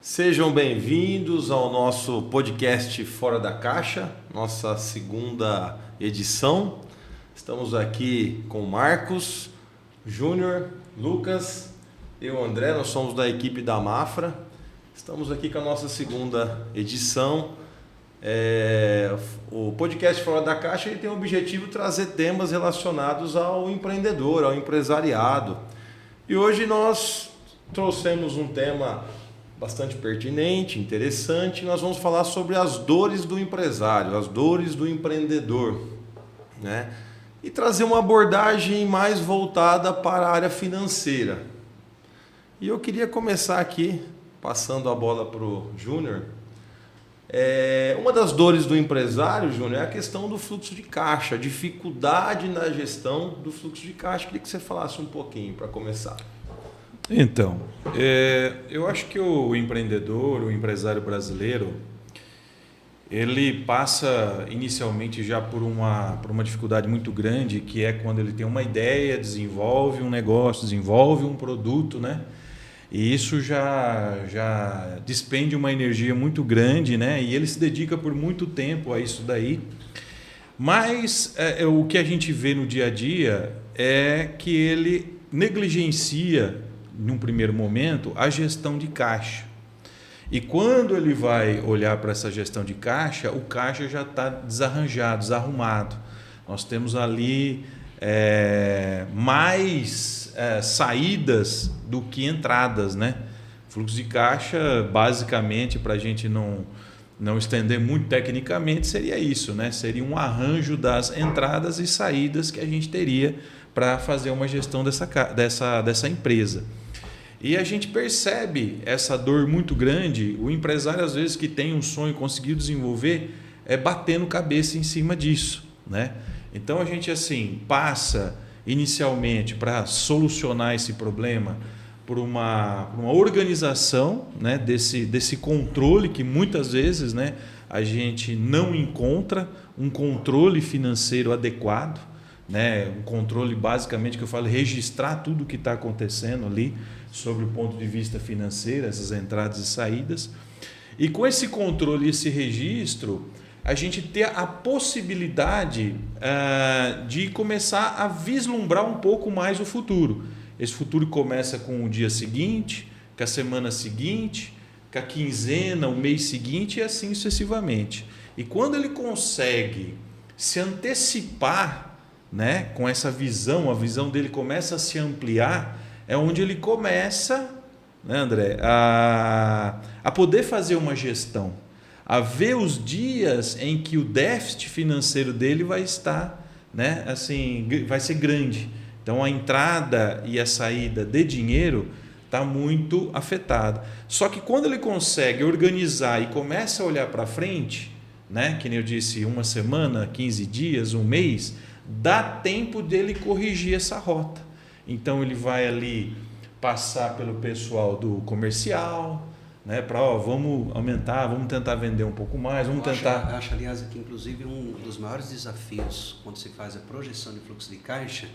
Sejam bem-vindos ao nosso podcast Fora da Caixa, nossa segunda edição. Estamos aqui com Marcos, Júnior, Lucas, eu, André, nós somos da equipe da Mafra. Estamos aqui com a nossa segunda edição. O podcast Fora da Caixa ele tem o objetivo de trazer temas relacionados ao empreendedor, ao empresariado. E hoje nós trouxemos um tema bastante pertinente, interessante. Nós vamos falar sobre as dores do empresário, as dores do empreendedor, né? E trazer uma abordagem mais voltada para a área financeira. E eu queria começar aqui, passando a bola para o Júnior. Uma das dores do empresário, Júnior, é a questão do fluxo de caixa, a dificuldade na gestão do fluxo de caixa. Queria que você falasse um pouquinho para começar. Então, eu acho que o empreendedor, o empresário brasileiro, ele passa inicialmente já por uma dificuldade muito grande, que é quando ele tem uma ideia, desenvolve um negócio, desenvolve um produto, né? E isso já despende uma energia muito grande, né? E ele se dedica por muito tempo a isso daí. Mas o que a gente vê no dia a dia é que ele negligencia num primeiro momento, a gestão de caixa. E quando ele vai olhar para essa gestão de caixa, o caixa já está desarranjado, desarrumado. Nós temos ali mais saídas do que entradas, né? Fluxo de caixa, basicamente, para a gente não estender muito tecnicamente, seria isso, né? Seria um arranjo das entradas e saídas que a gente teria para fazer uma gestão dessa empresa. E a gente percebe essa dor muito grande, o empresário às vezes que tem um sonho, conseguiu desenvolver, batendo cabeça em cima disso, né? Então a gente assim passa inicialmente para solucionar esse problema por uma organização, né, desse controle que muitas vezes, né, a gente não encontra um controle financeiro adequado, né, um controle basicamente que eu falo registrar tudo o que está acontecendo ali sobre o ponto de vista financeiro, essas entradas e saídas. E com esse controle e esse registro, a gente ter a possibilidade de começar a vislumbrar um pouco mais o futuro. Esse futuro começa com o dia seguinte, com a semana seguinte, com a quinzena, o mês seguinte e assim sucessivamente. E quando ele consegue se antecipar, né, com essa visão, a visão dele começa a se ampliar, é onde ele começa, né, André, a poder fazer uma gestão, a ver os dias em que o déficit financeiro dele vai estar, né, assim, vai ser grande. Então a entrada e a saída de dinheiro está muito afetada. Só que quando ele consegue organizar e começa a olhar para frente, né, que nem eu disse, uma semana, 15 dias, um mês, dá tempo dele corrigir essa rota. Então ele vai ali passar pelo pessoal do comercial, né, para vamos aumentar, vamos tentar vender um pouco mais, vamos tentar. Acho, aliás, que inclusive um dos maiores desafios quando se faz a projeção de fluxo de caixa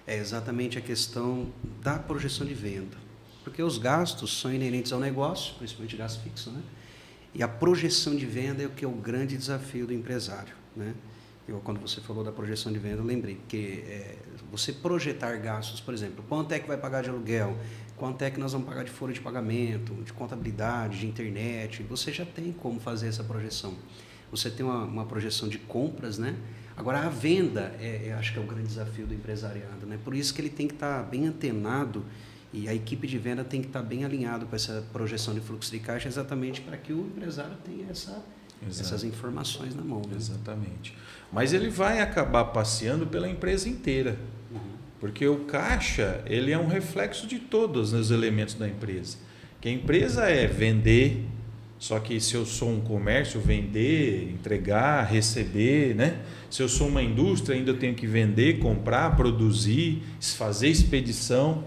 é exatamente a questão da projeção de venda, porque os gastos são inerentes ao negócio, principalmente gasto fixo, né? E a projeção de venda é o que é o grande desafio do empresário, né? Quando você falou da projeção de venda, eu lembrei que você projetar gastos, por exemplo, quanto é que vai pagar de aluguel, quanto é que nós vamos pagar de folha de pagamento, de contabilidade, de internet, você já tem como fazer essa projeção. Você tem uma projeção de compras, né? Agora, a venda, acho que é o grande desafio do empresariado, né? Por isso que ele tem que estar bem antenado e a equipe de venda tem que estar bem alinhado com essa projeção de fluxo de caixa, exatamente para que o empresário tenha essas informações na mão, né? Exatamente. Mas ele vai acabar passeando pela empresa inteira, porque o caixa ele é um reflexo de todos os elementos da empresa. Que a empresa é vender, só que se eu sou um comércio, vender, entregar, receber, né? Se eu sou uma indústria, ainda eu tenho que vender, comprar, produzir, fazer expedição.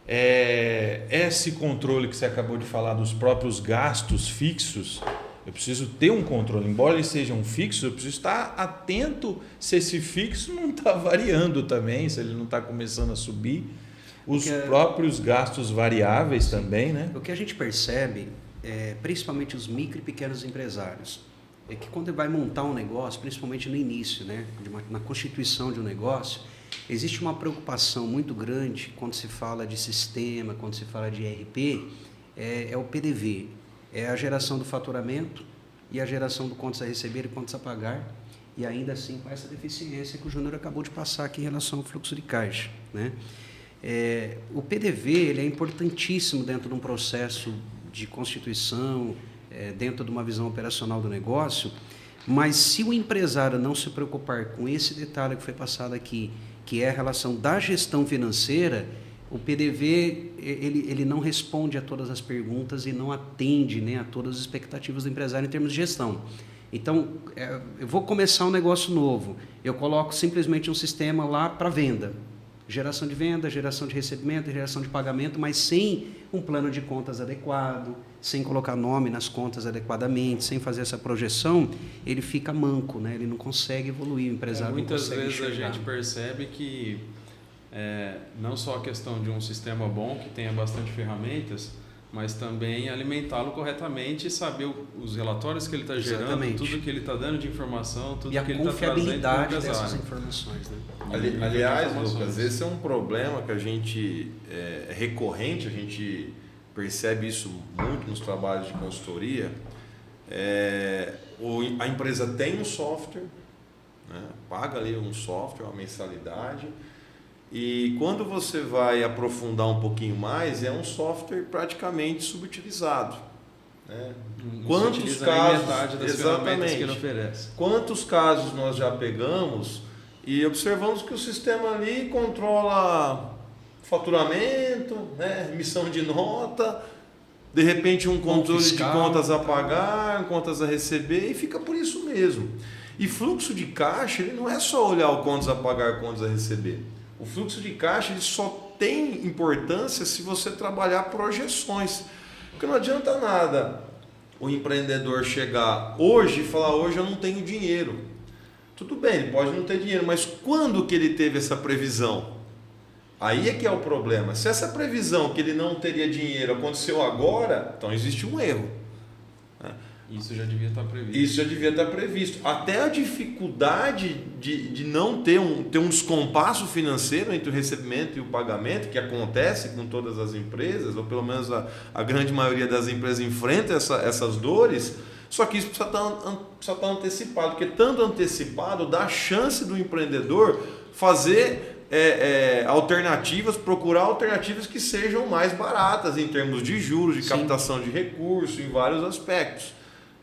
Esse controle que você acabou de falar dos próprios gastos fixos, eu preciso ter um controle, embora eles sejam fixos, eu preciso estar atento se esse fixo não está variando também, se ele não está começando a subir. Os próprios gastos variáveis também, né? O que a gente percebe principalmente os micro e pequenos empresários, é que quando ele vai montar um negócio, principalmente no início, né, na constituição de um negócio, existe uma preocupação muito grande quando se fala de sistema, quando se fala de ERP, é o PDV, é a geração do faturamento e a geração do contas a receber e contas a pagar, e ainda assim com essa deficiência que o Júnior acabou de passar aqui em relação ao fluxo de caixa, né? O PDV ele é importantíssimo dentro de um processo de constituição, dentro de uma visão operacional do negócio, mas se o empresário não se preocupar com esse detalhe que foi passado aqui, que é a relação da gestão financeira, o PDV ele não responde a todas as perguntas e não atende, né, a todas as expectativas do empresário em termos de gestão. Então, eu vou começar um negócio novo, eu coloco simplesmente um sistema lá para venda, geração de venda, geração de recebimento, geração de pagamento, mas sem um plano de contas adequado, sem colocar nome nas contas adequadamente, sem fazer essa projeção, ele fica manco, né? Ele não consegue evoluir, o empresário não consegue muitas vezes enxergar. a gente percebe que não só a questão de um sistema bom, que tenha bastante ferramentas, mas também alimentá-lo corretamente e saber os relatórios que ele está gerando, Exatamente. tudo que ele está dando de informação, tudo E a que ele está trazendo para o confiabilidade dessas empresário. informações, né? Aliás, Lucas, esse é um problema que a gente é recorrente, a gente percebe isso muito nos trabalhos de consultoria. A empresa tem um software, né, paga ali um software, uma mensalidade, e quando você vai aprofundar um pouquinho mais, é um software praticamente subutilizado. Né? Quantos utiliza casos, metade das ferramentas que ele oferece. Quantos casos nós já pegamos e observamos que o sistema ali controla faturamento, né, emissão de nota, de repente um controle fiscal, de contas a pagar, contas a receber, e fica por isso mesmo. E fluxo de caixa, ele não é só olhar o contas a pagar, contas a receber. O fluxo de caixa ele só tem importância se você trabalhar projeções. Porque não adianta nada o empreendedor chegar hoje e falar: hoje eu não tenho dinheiro. Tudo bem, ele pode não ter dinheiro, mas quando que ele teve essa previsão? Aí é que é o problema. Se essa previsão que ele não teria dinheiro aconteceu agora, então existe um erro. Isso já devia estar previsto. Isso já devia estar previsto. Até a dificuldade de não ter um descompasso financeiro entre o recebimento e o pagamento, que acontece com todas as empresas, ou pelo menos a grande maioria das empresas enfrenta essas dores, só que isso precisa estar antecipado, porque estando antecipado dá chance do empreendedor fazer alternativas, procurar alternativas que sejam mais baratas em termos de juros, de Sim. captação de recursos, em vários aspectos.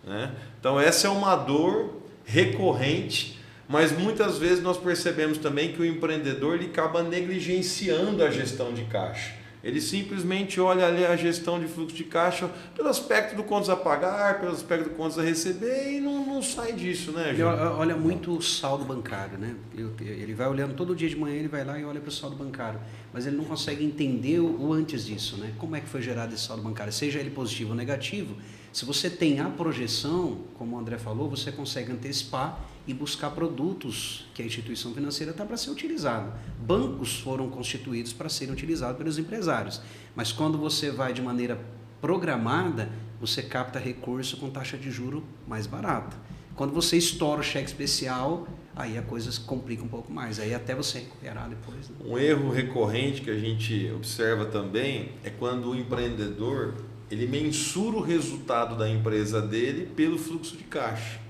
Né? Então essa é uma dor recorrente, mas muitas vezes nós percebemos também que o empreendedor ele acaba negligenciando a gestão de caixa. Ele simplesmente olha ali a gestão de fluxo de caixa pelo aspecto do contas a pagar, pelo aspecto do contas a receber e não sai disso, né, Ele Júlio? olha muito o saldo bancário, né? Ele vai olhando todo dia de manhã, ele vai lá e olha para o saldo bancário, mas ele não consegue entender o antes disso, né? Como é que foi gerado esse saldo bancário, seja ele positivo ou negativo. Se você tem a projeção, como o André falou, você consegue antecipar e buscar produtos que a instituição financeira está para ser utilizado. Bancos foram constituídos para serem utilizados pelos empresários, mas quando você vai de maneira programada, você capta recurso com taxa de juro mais barata. Quando você estoura o cheque especial, aí a coisa se complica um pouco mais, aí até você recuperar depois. Né? Um erro recorrente que a gente observa também é quando o empreendedor ele mensura o resultado da empresa dele pelo fluxo de caixa.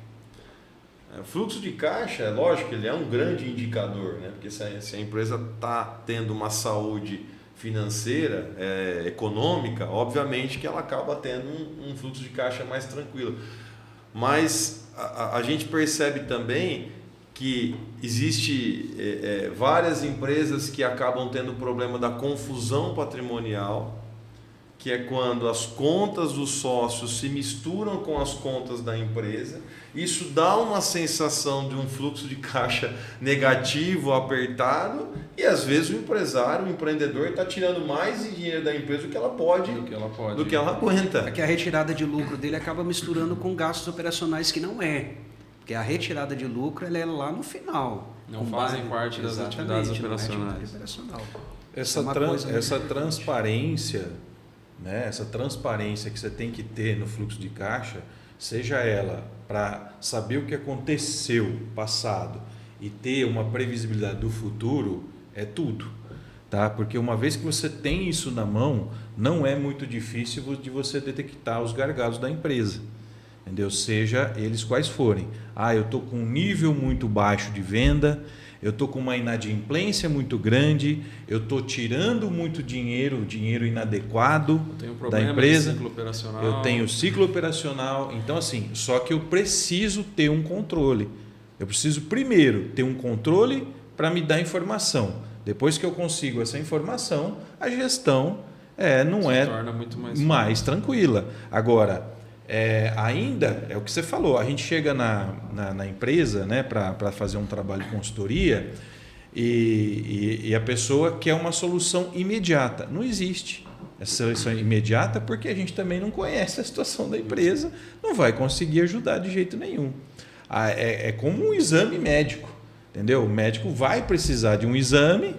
O fluxo de caixa, é lógico, ele é um grande indicador, né? Porque se a empresa está tendo uma saúde financeira, econômica, obviamente que ela acaba tendo um fluxo de caixa mais tranquilo. Mas a gente percebe também que existe várias empresas que acabam tendo o problema da confusão patrimonial, que é quando as contas dos sócios se misturam com as contas da empresa. Isso dá uma sensação de um fluxo de caixa negativo, apertado, e às vezes o empresário, o empreendedor está tirando mais dinheiro da empresa do que ela pode, do que ela aguenta. É que a retirada de lucro dele acaba misturando com gastos operacionais que não é. Porque a retirada de lucro ela é lá no final. Não fazem parte das atividades não é operacionais. atividade operacional. Essa transparência né, essa transparência que você tem que ter no fluxo de caixa, seja ela para saber o que aconteceu no passado e ter uma previsibilidade do futuro, é tudo. Tá? Porque uma vez que você tem isso na mão, não é muito difícil de você detectar os gargalos da empresa. Entendeu? Seja eles quais forem. Eu estou com um nível muito baixo de venda, eu estou com uma inadimplência muito grande, eu estou tirando muito dinheiro inadequado da empresa, de ciclo operacional. eu tenho ciclo operacional. Então, assim, só que eu preciso ter um controle. Eu preciso primeiro ter um controle para me dar informação. Depois que eu consigo essa informação, a gestão não é torna muito mais tranquila. Agora, ainda é o que você falou, a gente chega na empresa, né, para fazer um trabalho de consultoria e a pessoa quer uma solução imediata. Não existe essa solução imediata porque a gente também não conhece a situação da empresa, não vai conseguir ajudar de jeito nenhum. É como um exame médico, entendeu? O médico vai precisar de um exame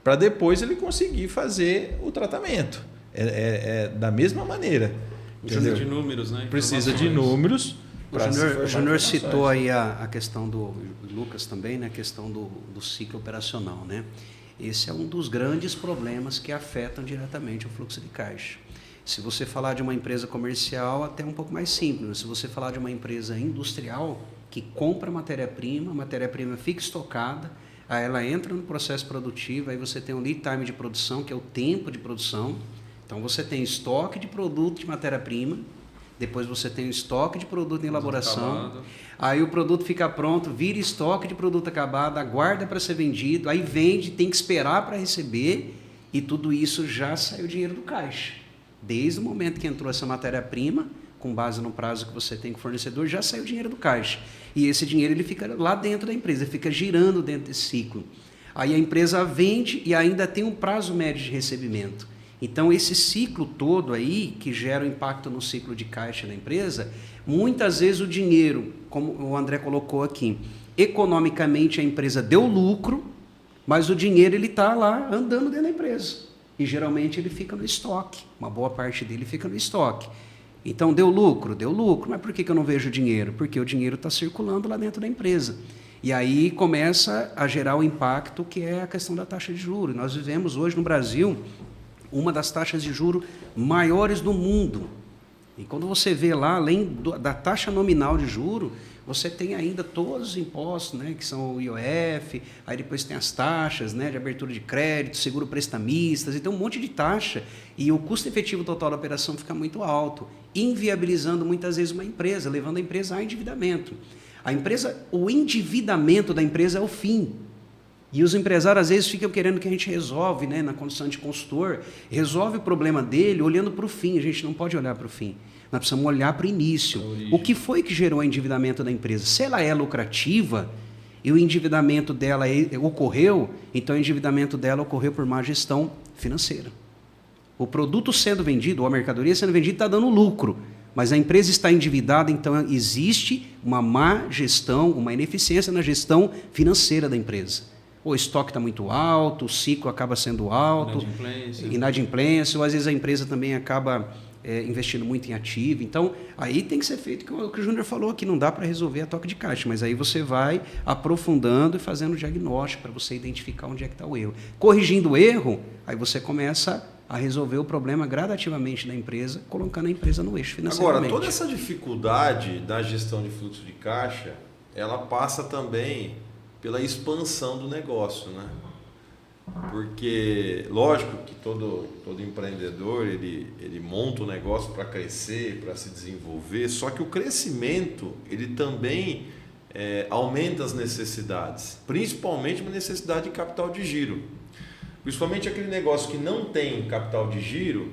para depois ele conseguir fazer o tratamento. Da mesma maneira. Precisa de números, né? Precisa de números. O Júnior citou aí a questão do Lucas também, né? A questão do ciclo operacional, né? Esse é um dos grandes problemas que afetam diretamente o fluxo de caixa. Se você falar de uma empresa comercial, até um pouco mais simples. Se você falar de uma empresa industrial que compra matéria-prima, a matéria-prima fica estocada, aí ela entra no processo produtivo, aí você tem um lead time de produção, que é o tempo de produção. Então, você tem estoque de produto de matéria-prima, depois você tem o estoque de produto em elaboração, aí o produto fica pronto, vira estoque de produto acabado, aguarda para ser vendido, aí vende, tem que esperar para receber, e tudo isso já saiu dinheiro do caixa. Desde o momento que entrou essa matéria-prima, com base no prazo que você tem com o fornecedor, já saiu dinheiro do caixa. E esse dinheiro ele fica lá dentro da empresa, fica girando dentro desse ciclo. Aí a empresa vende e ainda tem um prazo médio de recebimento. Então, esse ciclo todo aí, que gera um impacto no ciclo de caixa da empresa, muitas vezes o dinheiro, como o André colocou aqui, economicamente a empresa deu lucro, mas o dinheiro ele está lá andando dentro da empresa. E geralmente ele fica no estoque, uma boa parte dele fica no estoque. Então, deu lucro, mas por que eu não vejo dinheiro? Porque o dinheiro está circulando lá dentro da empresa. E aí começa a gerar o impacto que é a questão da taxa de juros. Nós vivemos hoje no Brasil uma das taxas de juros maiores do mundo. E quando você vê lá, além da taxa nominal de juros, você tem ainda todos os impostos, né, que são o IOF, aí depois tem as taxas, né, de abertura de crédito, seguro prestamistas, então um monte de taxa, e o custo efetivo total da operação fica muito alto, inviabilizando muitas vezes uma empresa, levando a empresa a endividamento. O endividamento da empresa é o fim. E os empresários, às vezes, ficam querendo que a gente resolve, né, na condição de consultor, resolve o problema dele olhando para o fim. A gente não pode olhar para o fim. Nós precisamos olhar para o início. O que foi que gerou o endividamento da empresa? Se ela é lucrativa e o endividamento dela ocorreu, então o endividamento dela ocorreu por má gestão financeira. O produto sendo vendido, ou a mercadoria sendo vendida, está dando lucro, mas a empresa está endividada, então existe uma má gestão, uma ineficiência na gestão financeira da empresa. O estoque está muito alto, o ciclo acaba sendo alto, inadimplência, ou às vezes a empresa também acaba investindo muito em ativo. Então, aí tem que ser feito o que o Júnior falou aqui, não dá para resolver a toque de caixa, mas aí você vai aprofundando e fazendo o diagnóstico para você identificar onde é que está o erro. Corrigindo o erro, aí você começa a resolver o problema gradativamente da empresa, colocando a empresa no eixo financeiramente. Agora, toda essa dificuldade da gestão de fluxo de caixa, ela passa também pela expansão do negócio, né? Porque, lógico que todo empreendedor, ele monta o negócio para crescer, para se desenvolver, só que o crescimento, ele também aumenta as necessidades, principalmente uma necessidade de capital de giro. Principalmente aquele negócio que não tem capital de giro,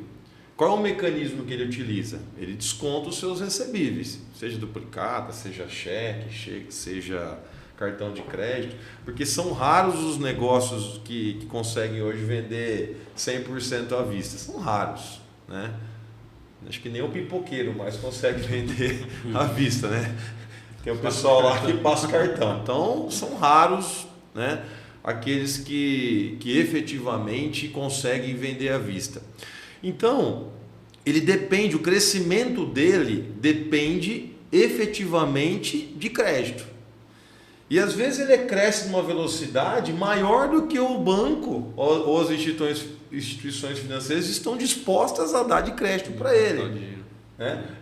qual é o mecanismo que ele utiliza? Ele desconta os seus recebíveis, seja duplicata, seja cheque, seja cartão de crédito, porque são raros os negócios que conseguem hoje vender 100% à vista, são raros, né? Acho que nem o pipoqueiro mais consegue vender à vista, né? Tem o pessoal lá que passa o cartão, então são raros, né, aqueles que efetivamente conseguem vender à vista. Então, ele depende, o crescimento dele depende efetivamente de crédito. E às vezes ele cresce numa velocidade maior do que o banco ou as instituições financeiras estão dispostas a dar de crédito para ele.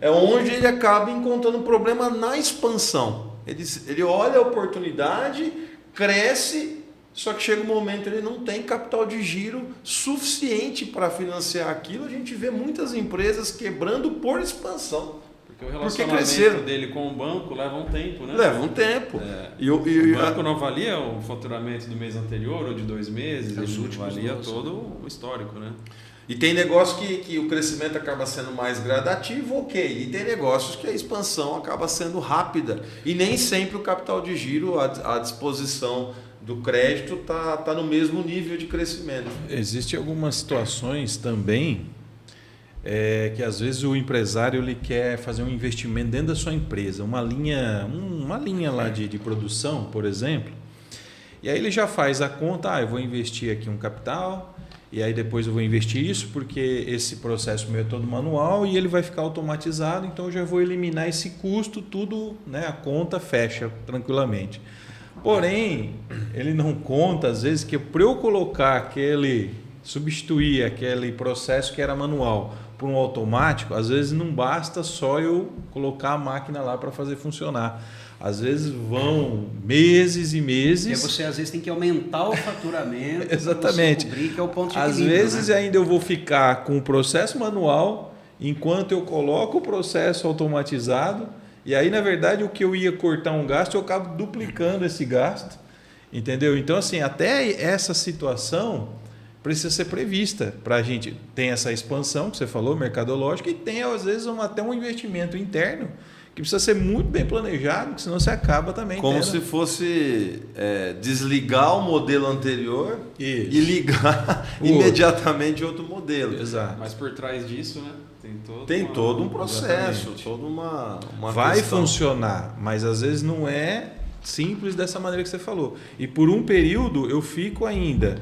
É onde ele acaba encontrando problema na expansão. Ele olha a oportunidade, cresce, só que chega um momento ele não tem capital de giro suficiente para financiar aquilo. A gente vê muitas empresas quebrando por expansão. Porque o relacionamento dele com o banco leva um tempo, né? Leva um tempo. O banco não avalia o faturamento do mês anterior ou de 2 meses, ele avalia todo o histórico, né? E tem negócio que o crescimento acaba sendo mais gradativo, ok. E tem negócios que a expansão acaba sendo rápida. E nem sempre o capital de giro à disposição do crédito está no mesmo nível de crescimento. Existem algumas situações também que às vezes o empresário ele quer fazer um investimento dentro da sua empresa, uma linha lá de produção, por exemplo, e aí ele já faz a conta, eu vou investir aqui um capital, e aí depois eu vou investir isso, porque esse processo meu é todo manual e ele vai ficar automatizado, então eu já vou eliminar esse custo, tudo, né, a conta fecha tranquilamente. Porém, ele não conta, às vezes, que para eu colocar substituir aquele processo que era manual por um automático, às vezes não basta só eu colocar a máquina lá para fazer funcionar. Às vezes vão meses e meses. E você às vezes tem que aumentar o faturamento. Exatamente. Para cobrir, que é o ponto de às equilíbrio, vezes né? ainda eu vou ficar com o processo manual enquanto eu coloco o processo automatizado. E aí, na verdade, o que eu ia cortar um gasto, eu acabo duplicando esse gasto. Entendeu? Então, assim, até essa situação precisa ser prevista para a gente ter essa expansão que você falou, mercadológica, e tem, às vezes, até um investimento interno que precisa ser muito bem planejado, senão você acaba também como se fosse desligar o modelo anterior e ligar imediatamente outro modelo. Exato. Mas por trás disso, né, tem todo um processo, toda uma vai questão. Funcionar, mas às vezes não é simples dessa maneira que você falou. E por um período eu fico ainda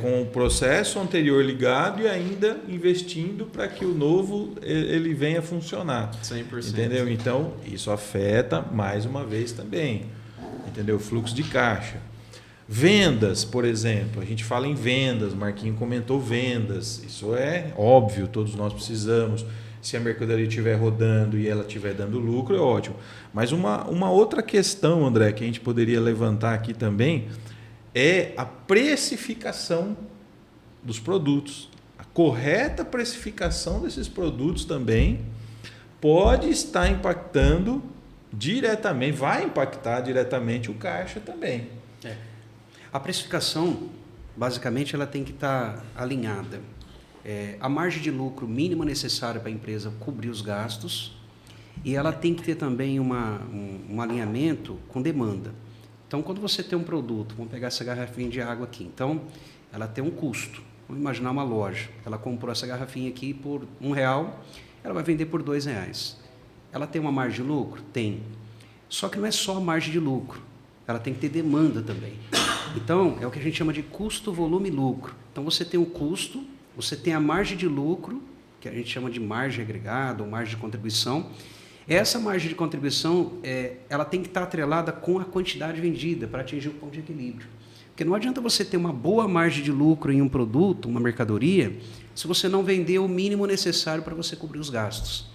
com o processo anterior ligado e ainda investindo para que o novo ele venha funcionar. 100%. Entendeu? Então, isso afeta mais uma vez também. Entendeu? Fluxo de caixa. Vendas, por exemplo. A gente fala em vendas, o Marquinhos comentou vendas. Isso é óbvio, todos nós precisamos. Se a mercadoria estiver rodando e ela estiver dando lucro, é ótimo. Mas uma outra questão, André, que a gente poderia levantar aqui também é a precificação dos produtos. A correta precificação desses produtos também pode estar impactando diretamente, vai impactar diretamente o caixa também. A precificação, basicamente, ela tem que estar alinhada. A margem de lucro mínima necessária para a empresa cobrir os gastos e ela tem que ter também um alinhamento com demanda. Então, quando você tem um produto, vamos pegar essa garrafinha de água aqui, então ela tem um custo. Vamos imaginar uma loja, ela comprou essa garrafinha aqui por R$1, ela vai vender por R$2. Ela tem uma margem de lucro? Tem. Só que não é só a margem de lucro, ela tem que ter demanda também. Então, é o que a gente chama de custo, volume e lucro. Então, você tem o custo, você tem a margem de lucro, que a gente chama de margem agregada ou margem de contribuição. Essa margem de contribuição, ela tem que estar atrelada com a quantidade vendida para atingir o ponto de equilíbrio. Porque não adianta você ter uma boa margem de lucro em um produto, uma mercadoria, se você não vender o mínimo necessário para você cobrir os gastos.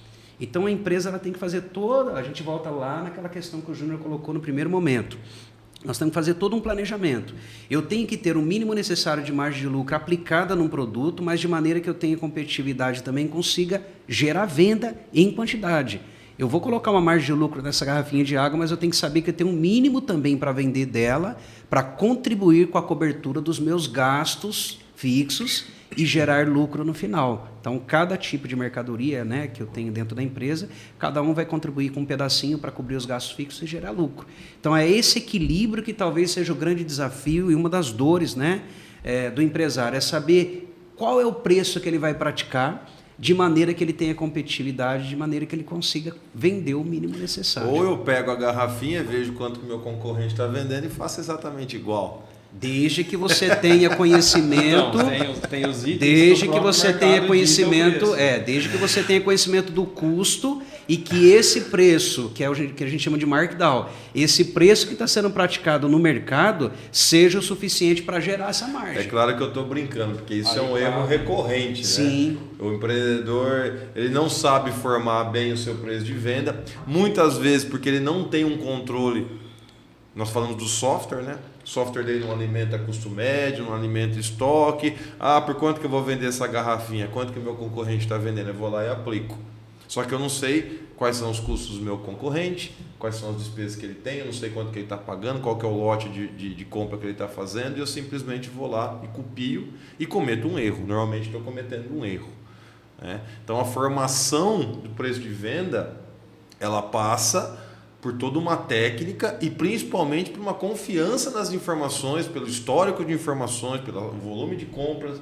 Então, a empresa ela tem que fazer a gente volta lá naquela questão que o Júnior colocou no primeiro momento. Nós temos que fazer todo um planejamento. Eu tenho que ter o mínimo necessário de margem de lucro aplicada num produto, mas de maneira que eu tenha competitividade também, consiga gerar venda em quantidade. Eu vou colocar uma margem de lucro nessa garrafinha de água, mas eu tenho que saber que eu tenho um mínimo também para vender dela, para contribuir com a cobertura dos meus gastos fixos e gerar lucro no final. Então, cada tipo de mercadoria, né, que eu tenho dentro da empresa, cada um vai contribuir com um pedacinho para cobrir os gastos fixos e gerar lucro. Então, é esse equilíbrio que talvez seja o grande desafio e uma das dores, né, do empresário, é saber qual é o preço que ele vai praticar de maneira que ele tenha competitividade, de maneira que ele consiga vender o mínimo necessário. Ou eu pego a garrafinha, vejo quanto que meu concorrente está vendendo e faço exatamente igual. Desde que você tenha conhecimento, Então, tem os itens desde do que próprio você mercado tenha ditam conhecimento, preço. desde que você tenha conhecimento do custo e que esse preço, que é o que a gente chama de markdown, esse preço que está sendo praticado no mercado seja o suficiente para gerar essa É margem. claro que eu estou brincando, porque isso é um Aí, erro claro. recorrente, né? Sim. O empreendedor, ele não sabe formar bem o seu preço de venda, muitas vezes porque ele não tem um controle. Nós falamos do software, né? O software dele não alimenta custo médio, não alimenta estoque. Ah, por quanto que eu vou vender essa garrafinha? Quanto que o meu concorrente está vendendo? Eu vou lá e aplico. Só que eu não sei quais são os custos do meu concorrente, quais são as despesas que ele tem, eu não sei quanto que ele está pagando, qual que é o lote de compra que ele está fazendo, e eu simplesmente vou lá e copio e cometo um erro. Normalmente estou cometendo um erro, né? Então a formação do preço de venda, ela passa por toda uma técnica e principalmente por uma confiança nas informações, pelo histórico de informações, pelo volume de compras.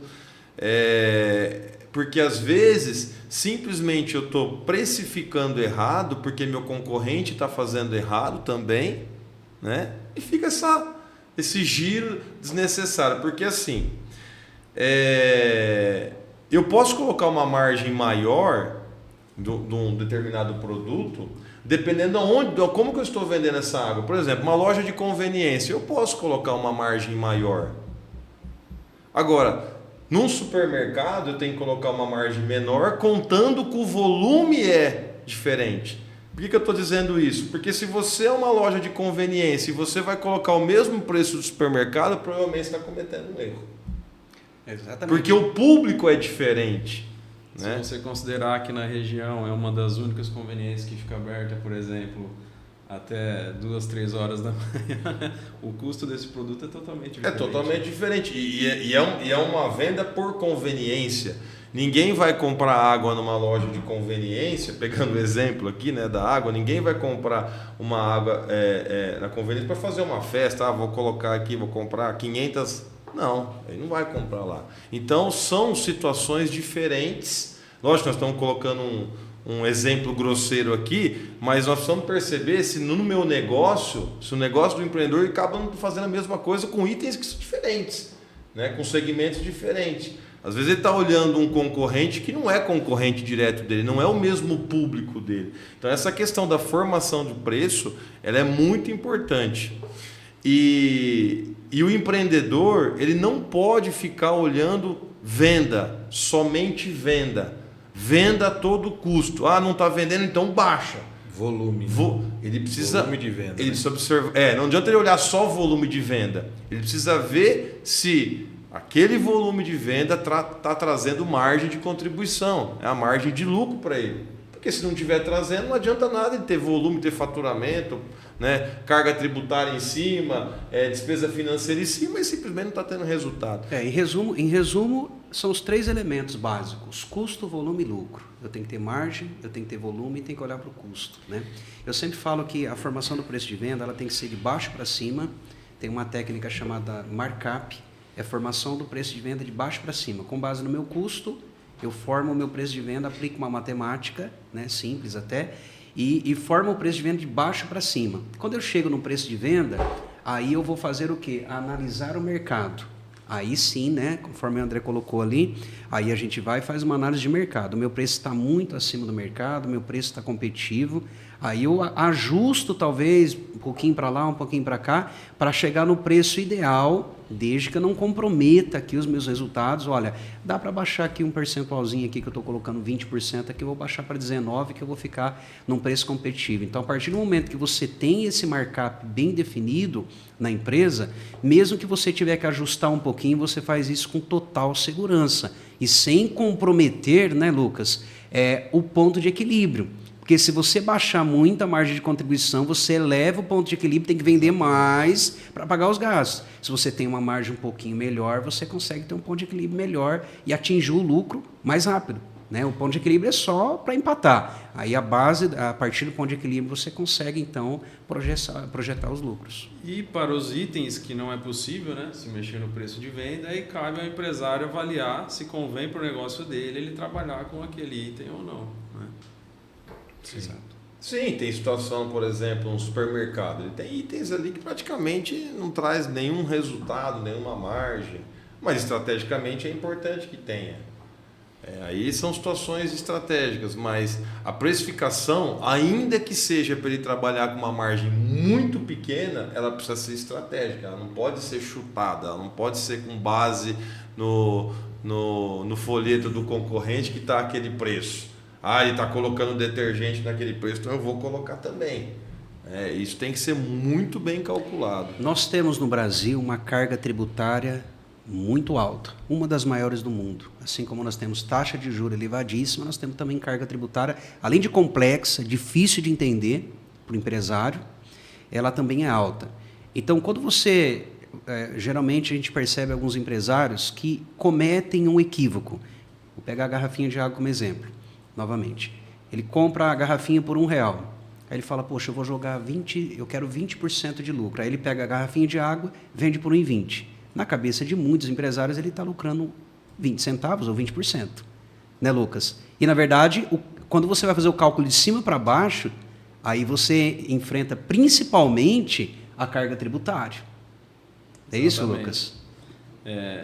Porque às vezes simplesmente eu estou precificando errado porque meu concorrente está fazendo errado também, né? E fica esse giro desnecessário, porque assim, eu posso colocar uma margem maior de um determinado produto dependendo como que eu estou vendendo essa água. Por exemplo, uma loja de conveniência, eu posso colocar uma margem maior. Agora, num supermercado eu tenho que colocar uma margem menor, contando que o volume é diferente. Por que eu estou dizendo isso? Porque se você é uma loja de conveniência e você vai colocar o mesmo preço do supermercado, provavelmente você está cometendo um erro. Exatamente. Porque o público é diferente. Se Né? você considerar que na região é uma das únicas conveniências que fica aberta, por exemplo, até 2, 3 horas da manhã, o custo desse produto é totalmente diferente. É totalmente diferente. E é uma venda por conveniência. Ninguém vai comprar água numa loja de conveniência, pegando o exemplo aqui, né, da água, ninguém vai comprar uma água na conveniência para fazer uma festa. Vou colocar aqui, vou comprar 500... Não, ele não vai comprar lá. Então, são situações diferentes. Lógico, nós estamos colocando um exemplo grosseiro aqui, mas nós precisamos perceber se no meu negócio, se o negócio do empreendedor acaba fazendo a mesma coisa com itens que são diferentes, né? Com segmentos diferentes. Às vezes ele está olhando um concorrente que não é concorrente direto dele, não é o mesmo público dele. Então, essa questão da formação de preço, ela é muito importante. E o empreendedor, ele não pode ficar olhando venda, somente venda. Venda a todo custo. Não está vendendo, então baixa. Volume. Ele precisa, volume de venda. Ele precisa observar. Não adianta ele olhar só o volume de venda. Ele precisa ver se aquele volume de venda está trazendo margem de contribuição. É a margem de lucro para ele. Porque se não estiver trazendo, não adianta nada ele ter volume, ter faturamento, né? Carga tributária em cima, despesa financeira em cima, e simplesmente não está tendo resultado. Em resumo, são os 3 elementos básicos: custo, volume e lucro. Eu tenho que ter margem, eu tenho que ter volume e tenho que olhar para o custo, né? Eu sempre falo que a formação do preço de venda ela tem que ser de baixo para cima. Tem uma técnica chamada markup, é a formação do preço de venda de baixo para cima. Com base no meu custo, eu formo o meu preço de venda, aplico uma matemática, né, simples até, e formo o preço de venda de baixo para cima. Quando eu chego no preço de venda, aí eu vou fazer o quê? Analisar o mercado. Aí sim, né, conforme o André colocou ali, aí a gente vai e faz uma análise de mercado. O meu preço está muito acima do mercado, o meu preço está competitivo. Aí eu ajusto talvez um pouquinho para lá, um pouquinho para cá, para chegar no preço ideal, desde que eu não comprometa aqui os meus resultados. Olha, dá para baixar aqui um percentualzinho aqui que eu estou colocando 20%, aqui eu vou baixar para 19%, que eu vou ficar num preço competitivo. Então, a partir do momento que você tem esse markup bem definido na empresa, mesmo que você tiver que ajustar um pouquinho, você faz isso com total segurança e sem comprometer, né, Lucas, o ponto de equilíbrio. Porque se você baixar muito a margem de contribuição, você eleva o ponto de equilíbrio, tem que vender mais para pagar os gastos. Se você tem uma margem um pouquinho melhor, você consegue ter um ponto de equilíbrio melhor e atingir o lucro mais rápido, né? O ponto de equilíbrio é só para empatar. Aí a partir do ponto de equilíbrio, você consegue então projetar os lucros. E para os itens que não é possível, né, se mexer no preço de venda, aí cabe ao empresário avaliar se convém para o negócio dele ele trabalhar com aquele item ou não, né? Exato. Sim, tem situação, por exemplo, um supermercado. Ele tem itens ali que praticamente não traz nenhum resultado, nenhuma margem. Mas estrategicamente é importante que tenha. Aí são situações estratégicas, mas a precificação, ainda que seja para ele trabalhar com uma margem muito pequena, ela precisa ser estratégica, ela não pode ser chutada, ela não pode ser com base no folheto do concorrente que está aquele preço. Ele está colocando detergente naquele preço, então eu vou colocar também. Isso tem que ser muito bem calculado. Nós temos no Brasil uma carga tributária muito alta, uma das maiores do mundo. Assim como nós temos taxa de juros elevadíssima, nós temos também carga tributária, além de complexa, difícil de entender para o empresário, ela também é alta. Então, quando você... geralmente a gente percebe alguns empresários que cometem um equívoco. Vou pegar a garrafinha de água como exemplo, novamente. Ele compra a garrafinha por R$1. Aí ele fala, poxa, eu vou jogar 20, eu quero 20% de lucro. Aí ele pega a garrafinha de água, vende por R$1,20. Na cabeça de muitos empresários, ele está lucrando 20 centavos ou 20%. Né, Lucas? E, na verdade, quando você vai fazer o cálculo de cima para baixo, aí você enfrenta principalmente a carga tributária. É isso, Lucas?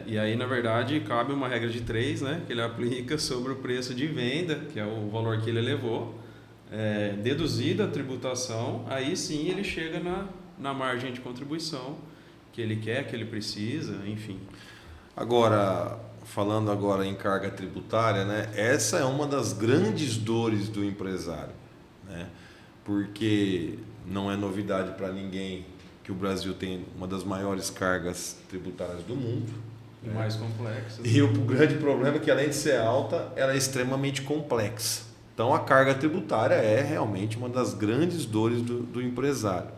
E aí, na verdade, cabe uma regra de 3, né, que ele aplica sobre o preço de venda, que é o valor que ele elevou, deduzida a tributação, aí sim ele chega na margem de contribuição que ele quer, que ele precisa, enfim. Agora, falando agora em carga tributária, né, essa é uma das grandes dores do empresário, né, porque não é novidade para ninguém que o Brasil tem uma das maiores cargas tributárias do mundo. E mais complexa. E o grande problema é que, além de ser alta, ela é extremamente complexa. Então, a carga tributária é realmente uma das grandes dores do empresário.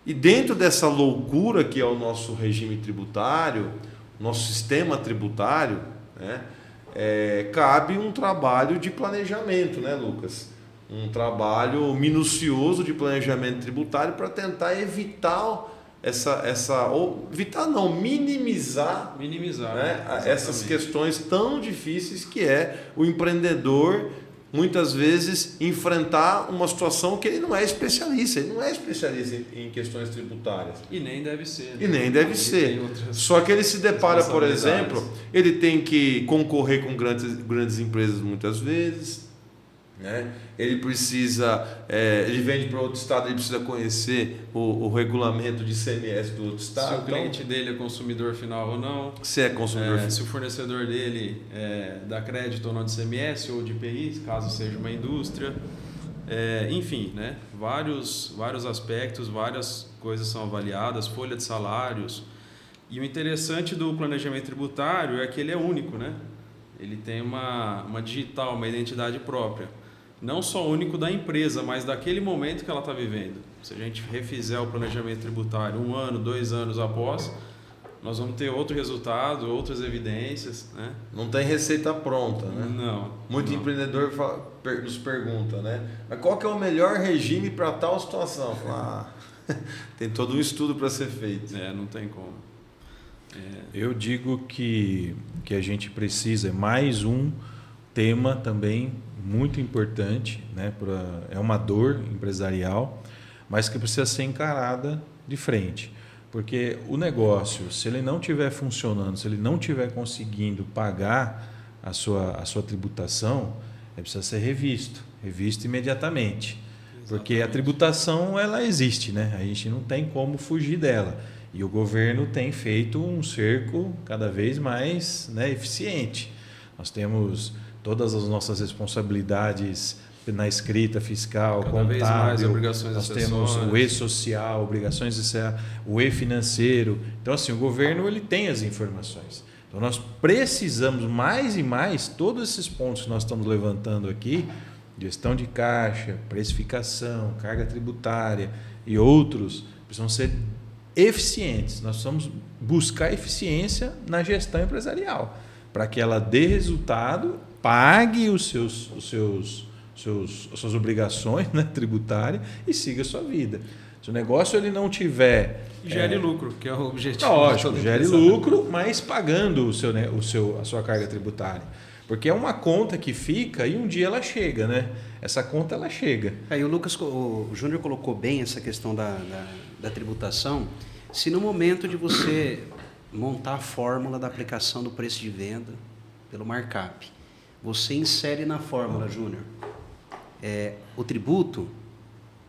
E dentro dessa loucura que é o nosso regime tributário, nosso sistema tributário, né, cabe um trabalho de planejamento, né, Lucas? Um trabalho minucioso de planejamento tributário para tentar evitar minimizar né, essas questões tão difíceis que é o empreendedor muitas vezes enfrentar uma situação que ele não é especialista, em questões tributárias. E nem deve ser. Né? E nem deve ser. Só que ele se depara, por exemplo, ele tem que concorrer com grandes empresas muitas vezes, né? Ele precisa, ele vende para outro estado, ele precisa conhecer o regulamento de ICMS do outro estado. Se o cliente dele é consumidor final ou não. Se é consumidor final. Se o fornecedor dele dá crédito ou não de ICMS ou de IPI, caso seja uma indústria. Enfim, né? Vários aspectos, várias coisas são avaliadas, folha de salários. E o interessante do planejamento tributário é que ele é único, né? Ele tem uma digital, uma identidade própria. Não só único da empresa, mas daquele momento que ela está vivendo. Se a gente refizer o planejamento tributário 1 ano, 2 anos após, nós vamos ter outro resultado, outras evidências. Né? Não tem receita pronta, né? Não. Muito empreendedor nos pergunta, né? Mas qual que é o melhor regime para tal situação? Tem todo um estudo para ser feito. Não tem como. Eu digo que a gente precisa, mais um tema também muito importante, né, é uma dor empresarial, mas que precisa ser encarada de frente. Porque o negócio, se ele não estiver funcionando, se ele não estiver conseguindo pagar a sua tributação, ele precisa ser revisto imediatamente. Exatamente. Porque a tributação ela existe, né? A gente não tem como fugir dela. E o governo tem feito um cerco cada vez mais, né, eficiente. Nós temos todas as nossas responsabilidades na escrita fiscal, cada contábil, vez mais obrigações nós acessórias. temos o e-social, obrigações sociais, o e-financeiro. Então, assim, o governo ele tem as informações. Então, nós precisamos mais e mais, todos esses pontos que nós estamos levantando aqui, gestão de caixa, precificação, carga tributária e outros, precisam ser eficientes. Nós precisamos buscar eficiência na gestão empresarial, para que ela dê resultado, pague as suas obrigações, né, tributárias e siga a sua vida. Se o negócio ele não tiver... Gere lucro, que é o objetivo. Lógico, gere lucro, mas pagando a sua carga tributária. Porque é uma conta que fica e um dia ela chega, né? Essa conta ela chega. Aí o Júnior colocou bem essa questão da tributação. Se no momento de você montar a fórmula da aplicação do preço de venda pelo markup, você insere na fórmula, Júnior, o tributo,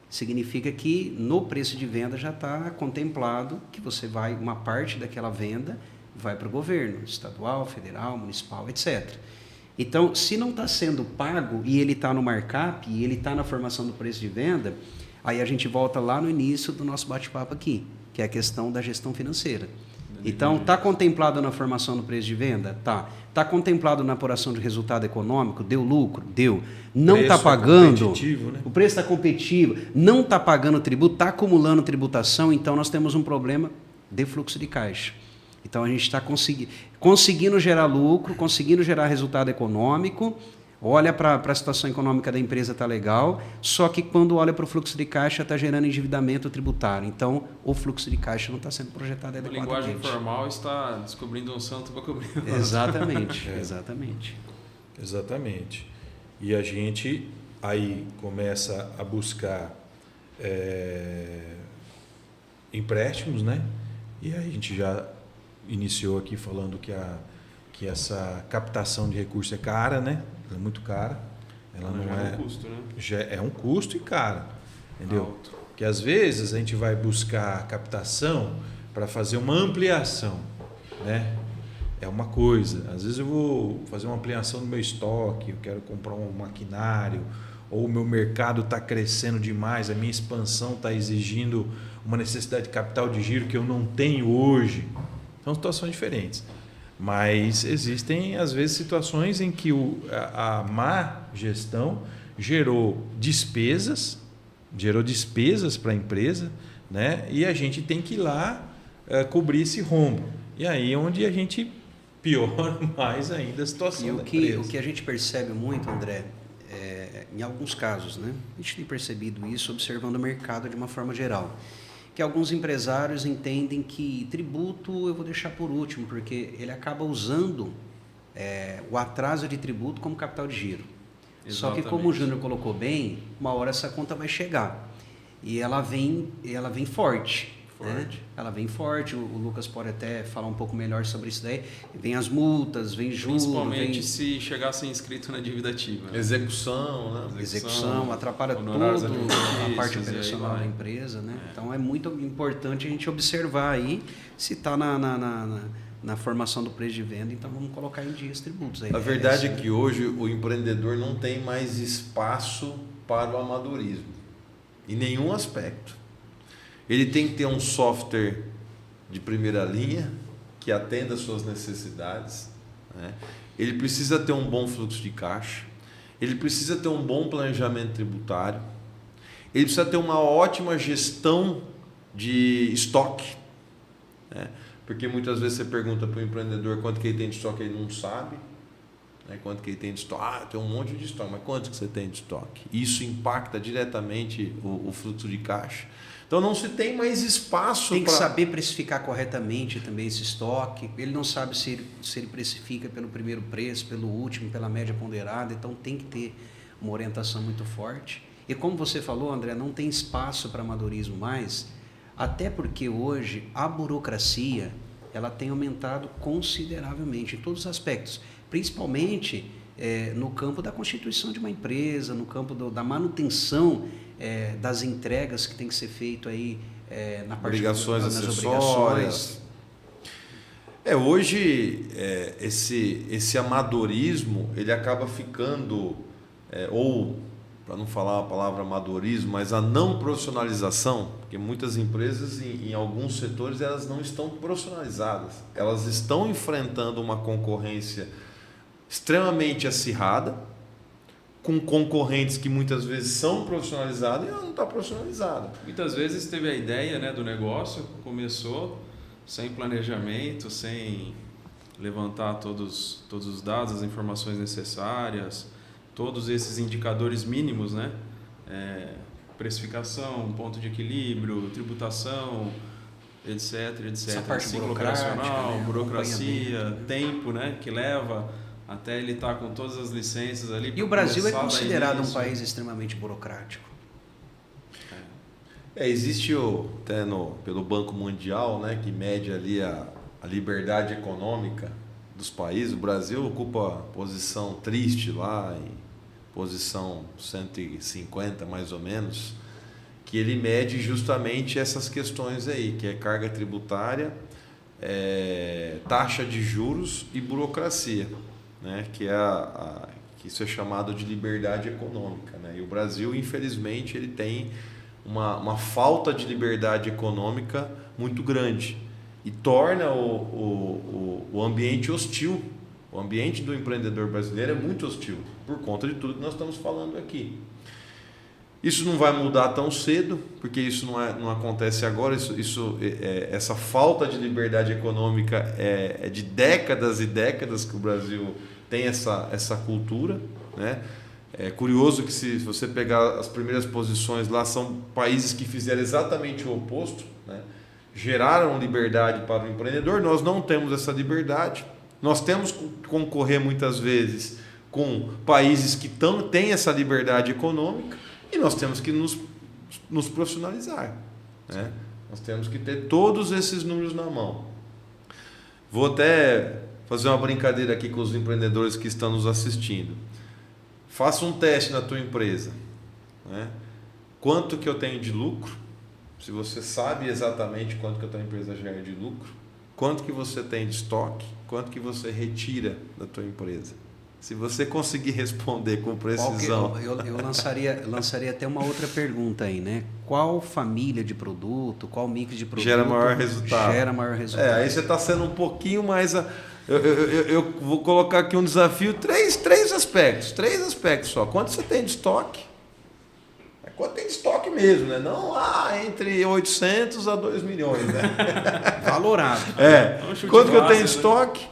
significa que no preço de venda já está contemplado que uma parte daquela venda vai para o governo, estadual, federal, municipal, etc. Então, se não está sendo pago e ele está no markup e ele está na formação do preço de venda, aí a gente volta lá no início do nosso bate-papo aqui, que é a questão da gestão financeira. Então, está contemplado na formação do preço de venda? Tá. Está contemplado na apuração de resultado econômico? Deu lucro? Deu. Não está pagando? Né? O preço está competitivo. Não está pagando tributo? Está acumulando tributação? Então, nós temos um problema de fluxo de caixa. Então, a gente está conseguindo gerar lucro, conseguindo gerar resultado econômico, olha para a situação econômica da empresa, está legal, só que quando olha para o fluxo de caixa, está gerando endividamento tributário. Então, o fluxo de caixa não está sendo projetado A adequadamente. linguagem formal está descobrindo um santo para cobrir o outro. Exatamente, Exatamente. E a gente aí começa a buscar empréstimos, né? E aí a gente já iniciou aqui falando que essa captação de recursos é cara, né? Ela é muito cara. Ela não é um custo, né? Já é um custo e cara, entendeu? Alto. Que às vezes a gente vai buscar captação para fazer uma ampliação, né? É uma coisa. Às vezes eu vou fazer uma ampliação do meu estoque, eu quero comprar um maquinário, ou o meu mercado está crescendo demais, a minha expansão está exigindo uma necessidade de capital de giro que eu não tenho hoje. São situações diferentes. Mas existem, às vezes, situações em que a má gestão gerou despesas para a empresa, né? E a gente tem que ir lá cobrir esse rombo. E aí é onde a gente piora mais ainda a situação da empresa. O que a gente percebe muito, André, em alguns casos, né? A gente tem percebido isso observando o mercado de uma forma geral. Que alguns empresários entendem que tributo eu vou deixar por último, porque ele acaba usando o atraso de tributo como capital de giro. Exatamente. Só que, como o Júnior colocou bem, uma hora essa conta vai chegar. E ela vem forte. Né? Ela vem forte, o Lucas pode até falar um pouco melhor sobre isso daí. Vem as multas, vem juros. Principalmente se chegar a ser inscrito na dívida ativa. Né? Execução, né? Execução, atrapalha toda a parte operacional da empresa. Né? Então é muito importante a gente observar aí se está na formação do preço de venda, então vamos colocar em dia os tributos. A verdade é que hoje o empreendedor não tem mais espaço para o amadorismo, em nenhum aspecto. Ele tem que ter um software de primeira linha que atenda às suas necessidades, né? Ele precisa ter um bom fluxo de caixa, ele precisa ter um bom planejamento tributário, ele precisa ter uma ótima gestão de estoque, né? Porque muitas vezes você pergunta para o empreendedor quanto que ele tem de estoque, ele não sabe, né? Quanto que ele tem de estoque, tem um monte de estoque, mas quanto que você tem de estoque? Isso impacta diretamente o fluxo de caixa. Então não se tem mais espaço. Tem que saber precificar corretamente também esse estoque. Ele não sabe se ele precifica pelo primeiro preço, pelo último, pela média ponderada. Então tem que ter uma orientação muito forte. E como você falou, André, não tem espaço para amadorismo mais, até porque hoje a burocracia ela tem aumentado consideravelmente em todos os aspectos, principalmente no campo da constituição de uma empresa, no campo da manutenção das entregas que tem que ser feito aí na parte das obrigações. Hoje esse amadorismo ele acaba ficando ou para não falar a palavra amadorismo, mas a não profissionalização, porque muitas empresas em alguns setores elas não estão profissionalizadas, elas estão enfrentando uma concorrência extremamente acirrada, com concorrentes que muitas vezes são profissionalizados e ela não está profissionalizada. Muitas vezes teve a ideia, né, do negócio, começou sem planejamento, sem levantar todos os dados, as informações necessárias, todos esses indicadores mínimos, né? Precificação, ponto de equilíbrio, tributação, etc. Essa parte ciclo operacional, né? burocracia, tempo, né, que leva até ele estar com todas as licenças ali. E o Brasil é começar a dar considerado um início. país extremamente burocrático. Existe até pelo Banco Mundial, né, que mede ali a liberdade econômica dos países. O Brasil ocupa posição triste lá, em posição 150 mais ou menos, que ele mede justamente essas questões aí, que é carga tributária, taxa de juros e burocracia, né, que que isso é chamado de liberdade econômica, né? E o Brasil, infelizmente, ele tem uma falta de liberdade econômica muito grande e torna o ambiente hostil. O ambiente do empreendedor brasileiro é muito hostil por conta de tudo que nós estamos falando aqui. Isso não vai mudar tão cedo, porque isso não acontece agora. Essa falta de liberdade econômica é de décadas e décadas que o Brasil tem essa cultura, né? É curioso que se você pegar as primeiras posições lá, são países que fizeram exatamente o oposto, né? Geraram liberdade para o empreendedor. Nós não temos essa liberdade. Nós temos que concorrer muitas vezes com países que têm essa liberdade econômica e nós temos que nos profissionalizar, né? Nós temos que ter todos esses números na mão. Vou até fazer uma brincadeira aqui com os empreendedores que estão nos assistindo. Faça um teste na tua empresa, né? Quanto que eu tenho de lucro? Se você sabe exatamente quanto que a tua empresa gera de lucro, quanto que você tem de estoque, quanto que você retira da tua empresa. Se você conseguir responder com precisão... Eu lançaria até uma outra pergunta aí, né? Qual família de produto, qual mix de produto gera maior resultado? Gera maior resultado. Aí você está sendo um pouquinho mais... Eu vou colocar aqui um desafio, três aspectos só. Quanto você tem de estoque? Quanto tem de estoque mesmo, né? Não entre 800 a 2 milhões, né? Valorado. Quanto que eu tenho de estoque?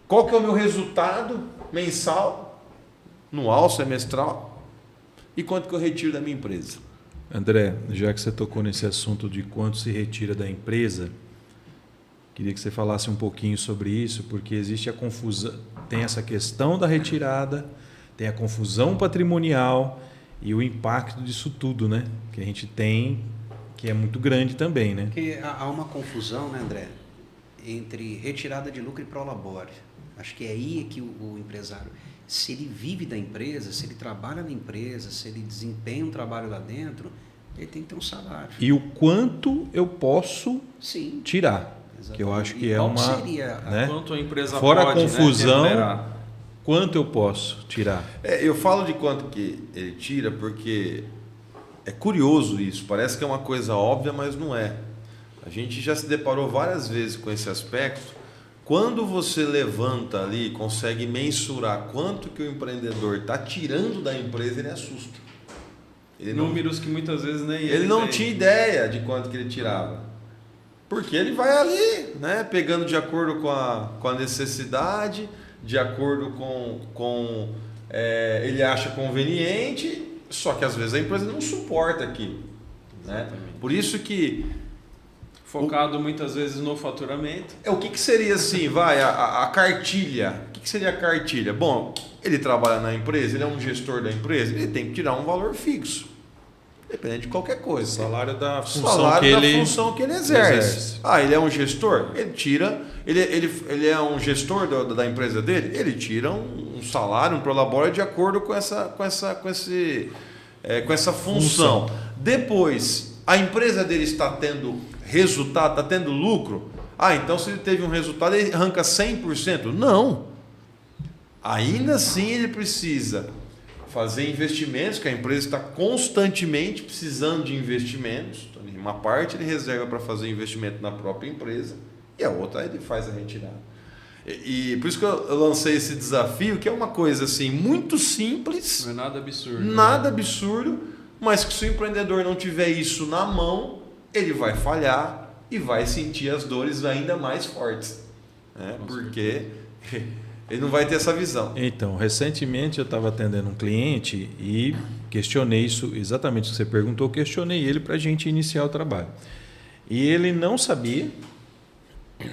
Qual que é o meu resultado mensal, anual, semestral? E quanto que eu retiro da minha empresa? André, já que você tocou nesse assunto de quanto se retira da empresa, queria que você falasse um pouquinho sobre isso, porque existe a confusão, tem essa questão da retirada, tem a confusão patrimonial e o impacto disso tudo, né? Que a gente tem, que é muito grande também, né? Porque há uma confusão, né, André, entre retirada de lucro e prolabore. Acho que é aí que o empresário, se ele vive da empresa, se ele trabalha na empresa, se ele desempenha um trabalho lá dentro, ele tem que ter um salário. E o quanto eu posso tirar. Exatamente. Que eu acho que e é qual uma... seria né? Quanto a empresa fora pode, a confusão, remunerar? quanto eu posso tirar? Eu falo de quanto que ele tira porque é curioso isso. Parece que é uma coisa óbvia, mas não é. A gente já se deparou várias vezes com esse aspecto. Quando você levanta ali e consegue mensurar quanto que o empreendedor está tirando da empresa, ele assusta. Números que muitas vezes nem ele não tinha ideia de quanto que ele tirava. Porque ele vai ali, né, pegando de acordo com a necessidade, de acordo com ele acha conveniente, só que às vezes a empresa não suporta aquilo, né? Por isso que... Focado muitas vezes no faturamento. O que seria assim, a cartilha? O que seria a cartilha? Bom, ele trabalha na empresa, ele é um gestor da empresa, ele tem que tirar um valor fixo. Dependendo de qualquer coisa. Salário da função que ele exerce. Ele é um gestor? Ele tira... Ele é um gestor da empresa dele? Ele tira um salário, um prolabore de acordo com essa função. Depois, a empresa dele está tendo resultado, está tendo lucro? Então se ele teve um resultado, ele arranca 100%? Não. Ainda assim ele precisa fazer investimentos, que a empresa está constantemente precisando de investimentos. Então, uma parte ele reserva para fazer investimento na própria empresa e a outra ele faz a retirada. E por isso que eu lancei esse desafio, que é uma coisa assim muito simples. Não é nada absurdo. Nada absurdo, mas que se o empreendedor não tiver isso na mão, ele vai falhar e vai sentir as dores ainda mais fortes, né? Porque ele não vai ter essa visão. Então, recentemente eu estava atendendo um cliente e questionei isso, exatamente o que você perguntou, questionei ele para a gente iniciar o trabalho. E ele não sabia,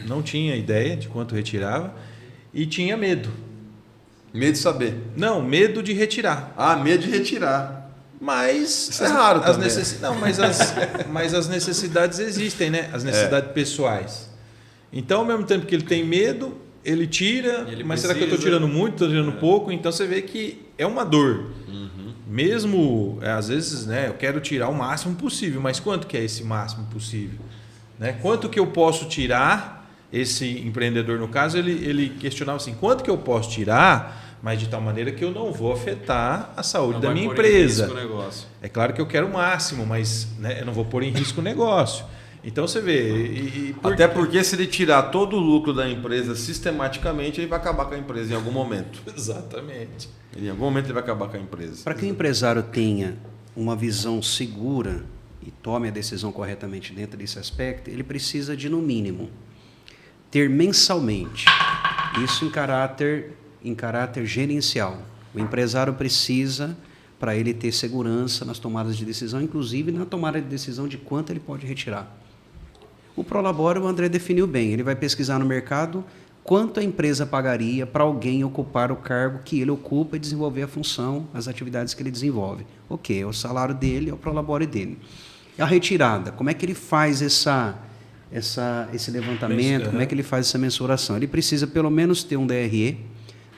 não tinha ideia de quanto retirava e tinha medo. Medo de saber. Não, medo de retirar. Ah, medo de retirar. Mas Isso é raro também. Não, mas as necessidades existem, né? As necessidades pessoais. Então, ao mesmo tempo que ele tem medo, ele tira, Ele mas será que eu estou precisa. tirando muito, estou tirando pouco? Então você vê que é uma dor. Mesmo, às vezes, né, eu quero tirar o máximo possível, mas quanto que é esse máximo possível? Né? Quanto que eu posso tirar? Esse empreendedor, no caso, ele questionava assim, quanto que eu posso tirar, mas de tal maneira que eu não vou afetar a saúde da minha empresa. É claro que eu quero o máximo, mas né, eu não vou pôr em risco o negócio. Então você vê... Até porque se ele tirar todo o lucro da empresa sistematicamente, ele vai acabar com a empresa em algum momento. Exatamente. Em algum momento ele vai acabar com a empresa. Para que o empresário tenha uma visão segura e tome a decisão corretamente dentro desse aspecto, ele precisa de, no mínimo, ter mensalmente, isso em caráter gerencial. O empresário precisa, para ele ter segurança nas tomadas de decisão, inclusive na tomada de decisão de quanto ele pode retirar. O Prolabore, o André definiu bem, ele vai pesquisar no mercado quanto a empresa pagaria para alguém ocupar o cargo que ele ocupa e desenvolver a função, as atividades que ele desenvolve. Ok, é o salário dele, é o Prolabore dele. A retirada, como é que ele faz esse levantamento, como é que ele faz essa mensuração? Ele precisa pelo menos ter um DRE,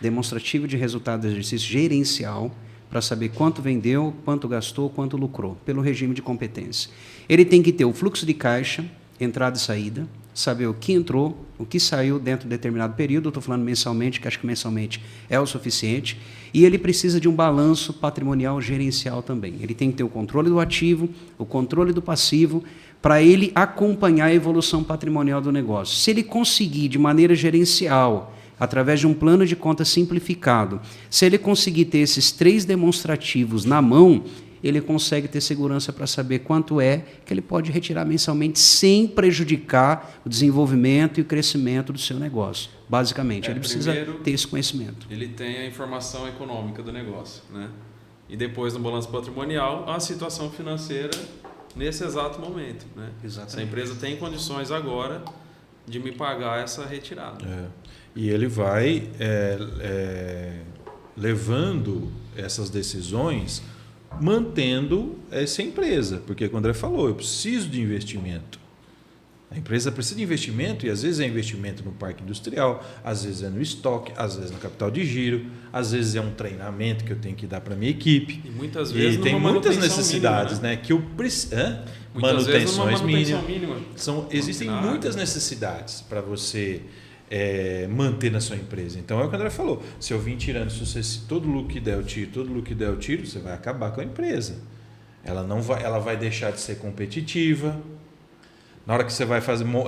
demonstrativo de resultado do exercício gerencial, para saber quanto vendeu, quanto gastou, quanto lucrou, pelo regime de competência. Ele tem que ter o fluxo de caixa, entrada e saída, saber o que entrou, o que saiu dentro de determinado período, estou falando mensalmente, que acho que mensalmente é o suficiente, e ele precisa de um balanço patrimonial gerencial também. Ele tem que ter o controle do ativo, o controle do passivo, para ele acompanhar a evolução patrimonial do negócio. Se ele conseguir, de maneira gerencial, através de um plano de conta simplificado, se ele conseguir ter esses 3 demonstrativos na mão, ele consegue ter segurança para saber quanto é que ele pode retirar mensalmente sem prejudicar o desenvolvimento e o crescimento do seu negócio. Basicamente, ele precisa ter esse conhecimento. Ele tem a informação econômica do negócio, né? E depois no balanço patrimonial, a situação financeira nesse exato momento, né? Exatamente. Se a empresa tem condições agora de me pagar essa retirada. E ele vai levando essas decisões, mantendo essa empresa. Porque, como o André falou, eu preciso de investimento. A empresa precisa de investimento e às vezes é investimento no parque industrial, às vezes é no estoque, às vezes no capital de giro, às vezes é um treinamento que eu tenho que dar para a minha equipe. E muitas vezes tem muitas necessidades, mínima, né? Que eu preciso. Manutenções mínimas. mínima. Existem muitas necessidades para você manter na sua empresa. Então é o que o André falou. Se eu vim tirando, se todo lucro que der eu tiro, todo lucro que der eu tiro, você vai acabar com a empresa. Ela vai deixar de ser competitiva. Na hora que você vai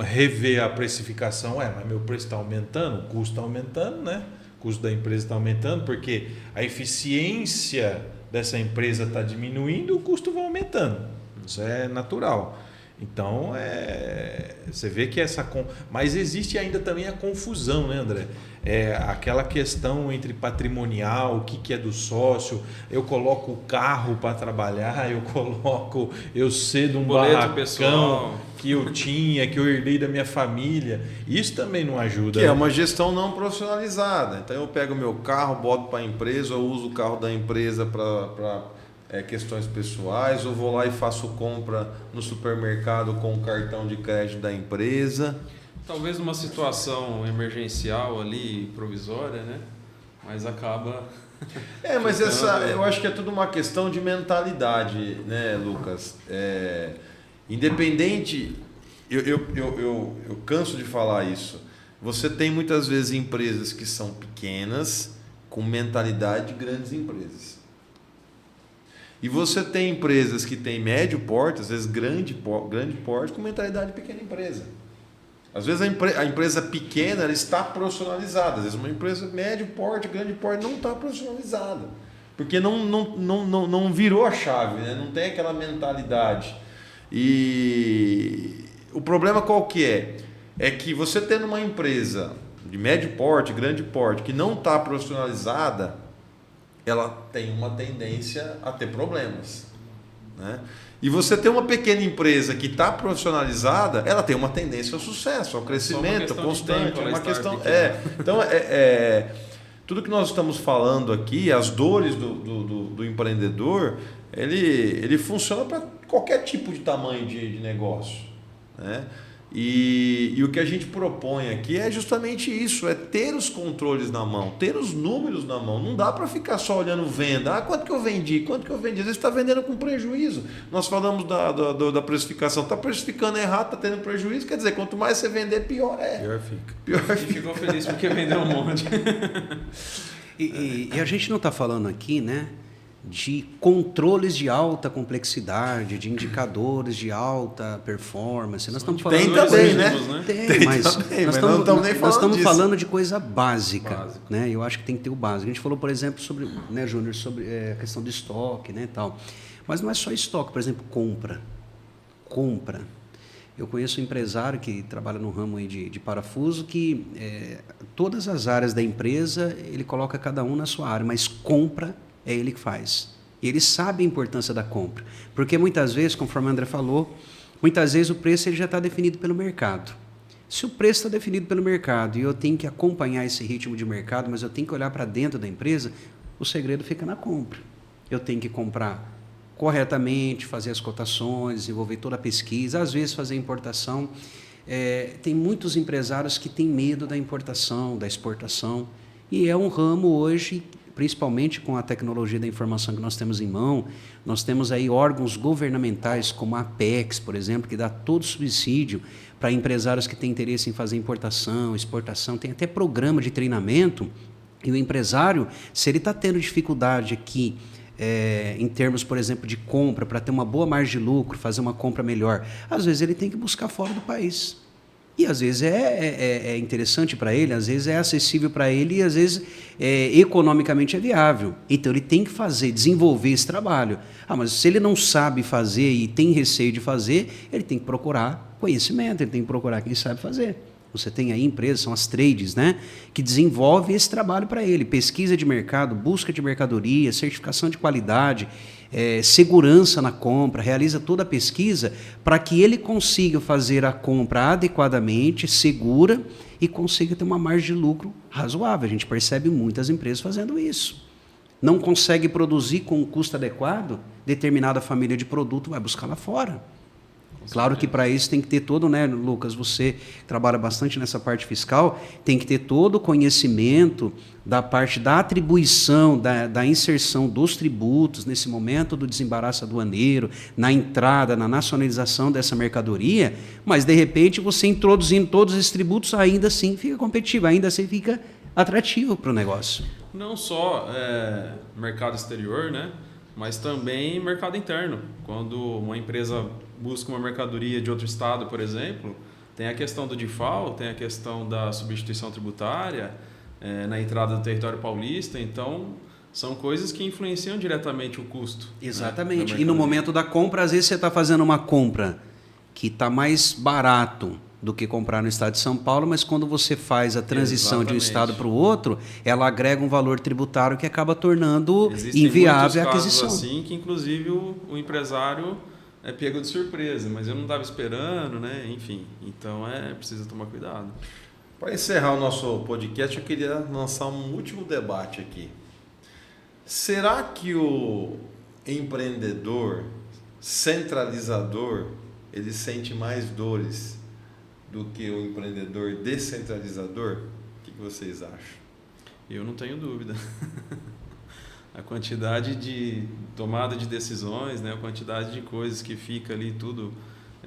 rever a precificação, mas meu preço está aumentando, o custo está aumentando, né? O custo da empresa está aumentando, porque a eficiência dessa empresa está diminuindo, o custo vai aumentando. Isso é natural. Então, você vê que mas existe ainda também a confusão, né, André? Aquela questão entre patrimonial, o que é do sócio, eu coloco o carro para trabalhar, eu cedo um barracão pessoal que eu tinha, que eu herdei da minha família. Isso também não ajuda. Que é uma gestão não profissionalizada. Então eu pego o meu carro, boto para a empresa, eu uso o carro da empresa para questões pessoais, eu vou lá e faço compra no supermercado com o cartão de crédito da empresa. Talvez numa situação emergencial ali, provisória, né? Mas acaba... Mas eu acho que é tudo uma questão de mentalidade, né, Lucas? Independente, eu canso de falar isso. Você tem muitas vezes empresas que são pequenas com mentalidade de grandes empresas. E você tem empresas que têm médio porte, às vezes grande porte, com mentalidade de pequena empresa. Às vezes a empresa pequena ela está profissionalizada, às vezes uma empresa médio porte, grande porte não está profissionalizada, porque não virou a chave, né? Não tem aquela mentalidade. E o problema qual que é? É que você tendo uma empresa de médio porte, grande porte, que não está profissionalizada, ela tem uma tendência a ter problemas, né? E você tem uma pequena empresa que está profissionalizada, ela tem uma tendência ao sucesso, ao crescimento constante. É uma questão. Então tudo que nós estamos falando aqui, as dores do empreendedor, ele funciona para qualquer tipo de tamanho de negócio, né? E o que a gente propõe aqui é justamente isso, é ter os controles na mão, ter os números na mão. Não dá para ficar só olhando venda. Quanto que eu vendi? Quanto que eu vendi? Às vezes está vendendo com prejuízo. Nós falamos da precificação. Está precificando errado, está tendo prejuízo. Quer dizer, quanto mais você vender, pior é. Pior fica. A gente ficou feliz porque vendeu um monte. E a gente não está falando aqui, né, de controles de alta complexidade, de indicadores de alta performance. Nós estamos falando tem também, né? Tem, mas também, nós não estamos nem nós estamos disso. falando de coisa básica, né? Eu acho que tem que ter o básico. A gente falou, por exemplo, sobre, né, Júnior, sobre a questão de estoque, né, tal. Mas não é só estoque, por exemplo, compra. Eu conheço um empresário que trabalha no ramo aí de parafuso que todas as áreas da empresa ele coloca cada um na sua área, mas compra é ele que faz. E ele sabe a importância da compra. Porque muitas vezes, conforme o André falou, muitas vezes o preço ele já está definido pelo mercado. Se o preço está definido pelo mercado e eu tenho que acompanhar esse ritmo de mercado, mas eu tenho que olhar para dentro da empresa, o segredo fica na compra. Eu tenho que comprar corretamente, fazer as cotações, desenvolver toda a pesquisa, às vezes fazer importação. Tem muitos empresários que têm medo da importação, da exportação, e é um ramo hoje, principalmente com a tecnologia da informação que nós temos em mão, nós temos aí órgãos governamentais como a Apex, por exemplo, que dá todo subsídio para empresários que têm interesse em fazer importação, exportação, tem até programa de treinamento, e o empresário, se ele está tendo dificuldade aqui, em termos, por exemplo, de compra, para ter uma boa margem de lucro, fazer uma compra melhor, às vezes ele tem que buscar fora do país. E às vezes é interessante para ele, às vezes é acessível para ele e às vezes economicamente é viável. Então ele tem que desenvolver esse trabalho. Mas se ele não sabe fazer e tem receio de fazer, ele tem que procurar conhecimento, ele tem que procurar quem sabe fazer. Você tem aí empresas, são as trades, né, que desenvolvem esse trabalho para ele. Pesquisa de mercado, busca de mercadoria, certificação de qualidade, segurança na compra, realiza toda a pesquisa para que ele consiga fazer a compra adequadamente, segura e consiga ter uma margem de lucro razoável. A gente percebe muitas empresas fazendo isso. Não consegue produzir com um custo adequado, determinada família de produto vai buscar lá fora. Claro que para isso tem que ter todo, né, Lucas, você trabalha bastante nessa parte fiscal, tem que ter todo o conhecimento da parte da atribuição, da inserção dos tributos nesse momento do desembaraço aduaneiro, na entrada, na nacionalização dessa mercadoria, mas de repente você introduzindo todos esses tributos ainda assim fica competitivo, ainda assim fica atrativo para o negócio. Não só mercado exterior, né? Mas também mercado interno. Quando uma empresa busca uma mercadoria de outro estado, por exemplo, tem a questão do DIFAL, tem a questão da substituição tributária na entrada do território paulista. Então, são coisas que influenciam diretamente o custo. Exatamente. Né, e no momento da compra, às vezes você está fazendo uma compra que está mais barato do que comprar no estado de São Paulo, mas quando você faz a transição de um estado para o outro, ela agrega um valor tributário que acaba tornando inviável a aquisição. Existem assim que, inclusive, o empresário é pego de surpresa, mas eu não estava esperando, né? Enfim, então precisa tomar cuidado. Para encerrar o nosso podcast, eu queria lançar um último debate aqui. Será que o empreendedor centralizador ele sente mais dores do que o empreendedor descentralizador? O que vocês acham? Eu não tenho dúvida. A quantidade de tomada de decisões, né, a quantidade de coisas que fica ali tudo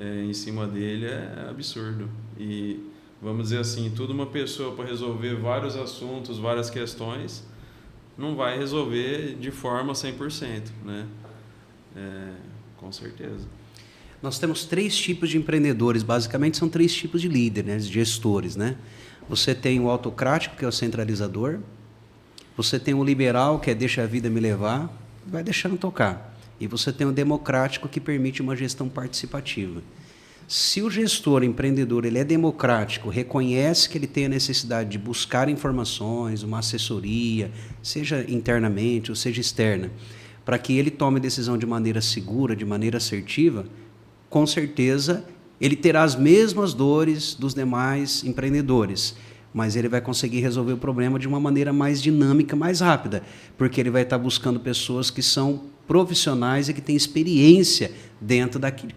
em cima dele é absurdo. E vamos dizer assim, tudo uma pessoa para resolver vários assuntos, várias questões, não vai resolver de forma 100%, né? Com certeza. Nós temos 3 tipos de empreendedores, basicamente são 3 tipos de líderes, né, de gestores, né? Você tem o autocrático, que é o centralizador, você tem o liberal, que deixa a vida me levar, vai deixando tocar, e você tem o democrático, que permite uma gestão participativa. Se o gestor, empreendedor, ele é democrático, reconhece que ele tem a necessidade de buscar informações, uma assessoria, seja internamente ou seja externa, para que ele tome decisão de maneira segura, de maneira assertiva, com certeza ele terá as mesmas dores dos demais empreendedores, mas ele vai conseguir resolver o problema de uma maneira mais dinâmica, mais rápida, porque ele vai estar buscando pessoas que são profissionais e que têm experiência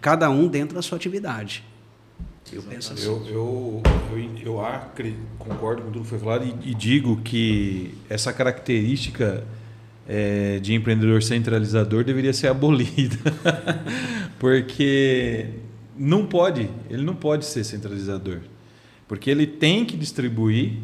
cada um dentro da sua atividade. Eu penso assim. Concordo com tudo que foi falado e digo que essa característica de empreendedor centralizador deveria ser abolida, porque ele não pode ser centralizador, porque ele tem que distribuir,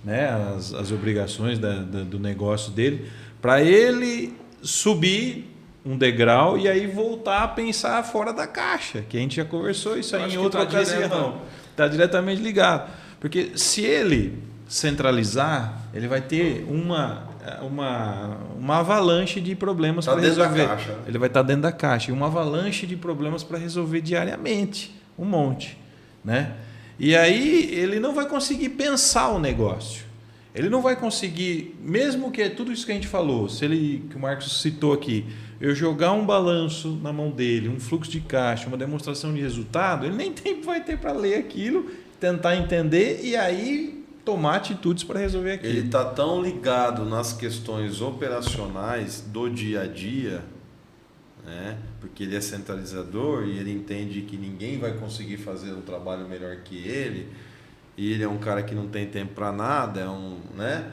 né, as obrigações do negócio dele para ele subir um degrau e aí voltar a pensar fora da caixa, que a gente já conversou isso aí em outra ocasião. Está diretamente ligado. Porque se ele centralizar, ele vai ter uma avalanche de problemas para resolver. Caixa. Ele vai estar dentro da caixa. E uma avalanche de problemas para resolver diariamente. Um monte. Né? E aí ele não vai conseguir pensar o negócio. Ele não vai conseguir, mesmo que tudo isso que a gente falou, que o Marcos citou aqui, eu jogar um balanço na mão dele, um fluxo de caixa, uma demonstração de resultado, ele nem tempo vai ter para ler aquilo, tentar entender e aí tomar atitudes para resolver aquilo. Ele está tão ligado nas questões operacionais do dia a dia, né? Porque ele é centralizador e ele entende que ninguém vai conseguir fazer um trabalho melhor que ele, e ele é um cara que não tem tempo para nada, né?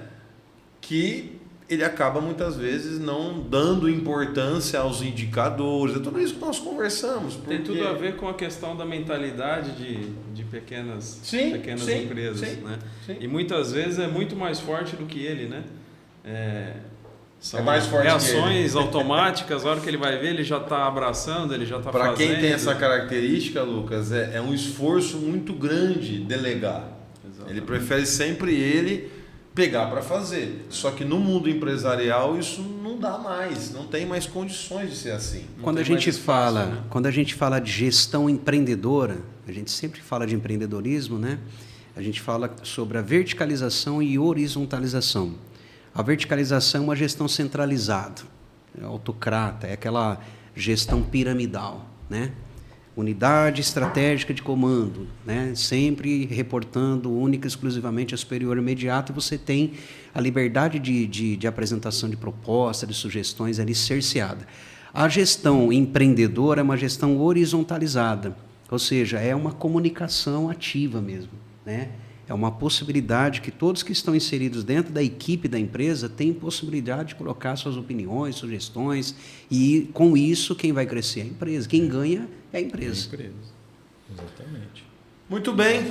Que ele acaba muitas vezes não dando importância aos indicadores. É tudo isso que nós conversamos. Tem tudo a ver com a questão da mentalidade de pequenas empresas. Sim, né? Sim. E muitas vezes é muito mais forte do que ele, né? São mais forte reações automáticas, a hora que ele vai ver, ele já está abraçando, ele já está fazendo. Para quem tem essa característica, Lucas, é um esforço muito grande delegar. Exatamente. Ele prefere sempre ele pegar para fazer. Só que no mundo empresarial isso não dá mais, não tem mais condições de ser assim. Quando a gente fala de gestão empreendedora, a gente sempre fala de empreendedorismo, né? A gente fala sobre a verticalização e horizontalização. A verticalização é uma gestão centralizada, é autocrata, é aquela gestão piramidal, né? Unidade estratégica de comando, né? Sempre reportando única e exclusivamente a superior imediato, e você tem a liberdade de apresentação de proposta, de sugestões ali cerceada. A gestão empreendedora é uma gestão horizontalizada, ou seja, é uma comunicação ativa mesmo, né? É uma possibilidade que todos que estão inseridos dentro da equipe da empresa têm possibilidade de colocar suas opiniões, sugestões, e com isso quem vai crescer é a empresa. Quem ganha é a empresa. Exatamente. Muito bem.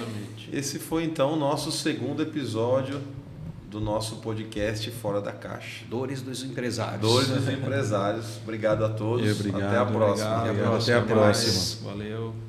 Esse foi então o nosso segundo episódio do nosso podcast Fora da Caixa. Dores dos empresários. Dores dos empresários. Obrigado a todos. Obrigado, até a próxima. Até a próxima. Valeu.